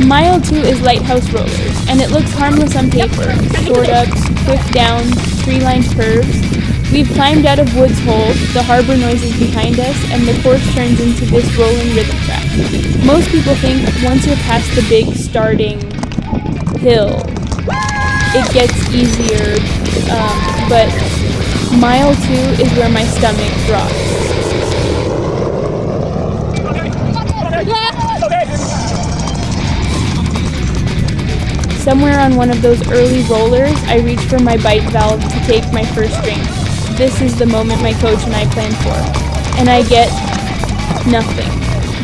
Mile 2 is Lighthouse Rollers, and it looks harmless on paper. Short ups, quick downs, tree-lined curves. We've climbed out of Woods Hole, the harbor noises behind us, and the course turns into this rolling rhythm track. Most people think once you're past the big starting hill, it gets easier, but Mile 2 is where my stomach drops. Somewhere on one of those early rollers, I reach for my bite valve to take my first drink. This is the moment my coach and I planned for. And I get nothing,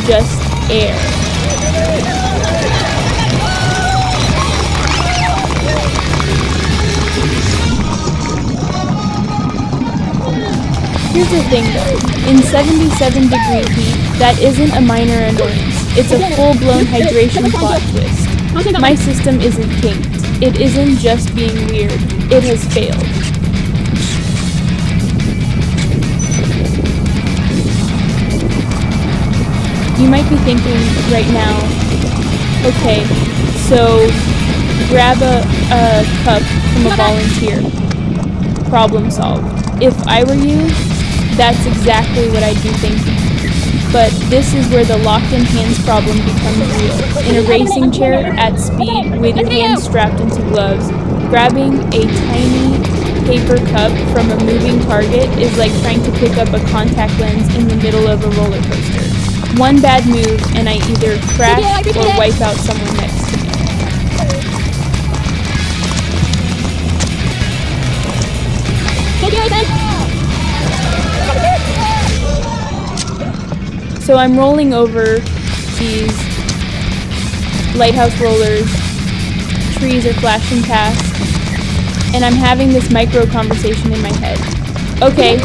just air. Here's the thing though, in 77-degree heat, that isn't a minor annoyance. It's a full-blown hydration plot twist. My system isn't kinked. It isn't just being weird. It has failed. You might be thinking right now, okay, so grab a cup from a volunteer. Problem solved. If I were you, that's exactly what I'd be thinking. But this is where the locked-in hands problem becomes real. In a racing chair, at speed, with your hands strapped into gloves, grabbing a tiny paper cup from a moving target is like trying to pick up a contact lens in the middle of a roller coaster. One bad move, and I either crash or wipe out someone next to me. So I'm rolling over these lighthouse rollers, trees are flashing past, and I'm having this micro conversation in my head. Okay,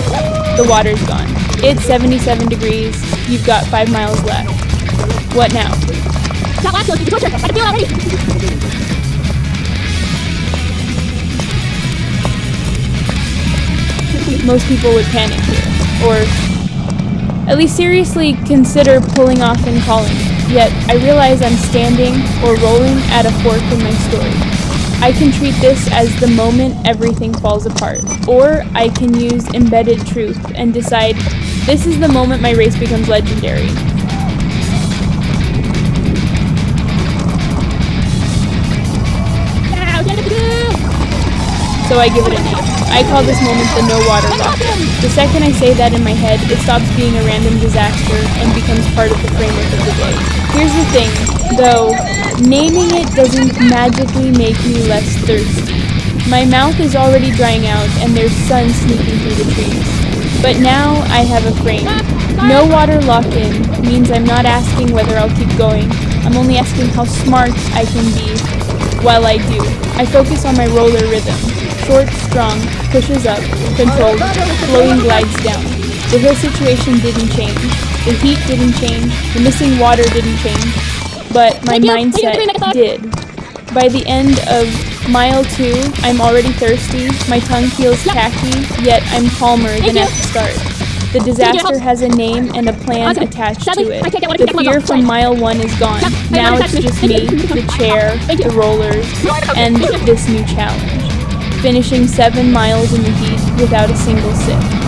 the water's gone. It's 77 degrees, you've got 5 miles left. What now? Most people would panic here, or at least seriously consider pulling off and calling it. Yet I realize I'm standing or rolling at a fork in my story. I can treat this as the moment everything falls apart, or I can use embedded truth and decide this is the moment my race becomes legendary. So I give it a name. I call this moment the no water lock-in. The second I say that in my head, it stops being a random disaster and becomes part of the framework of the day. Here's the thing, though, naming it doesn't magically make me less thirsty. My mouth is already drying out and there's sun sneaking through the trees. But now I have a frame. No water lock-in means I'm not asking whether I'll keep going. I'm only asking how smart I can be while I do. I focus on my roller rhythm. Short, strong, pushes up, controlled, flowing glides down. The hill situation didn't change. The heat didn't change. The missing water didn't change. But my mindset did. By the end of Mile 2, I'm already thirsty, my tongue feels tacky, yet I'm calmer than at the start. The disaster has a name and a plan attached to it. The fear from Mile 1 is gone. Now it's just me, the chair, the rollers, and this new challenge. Finishing 7 miles in the heat without a single sip.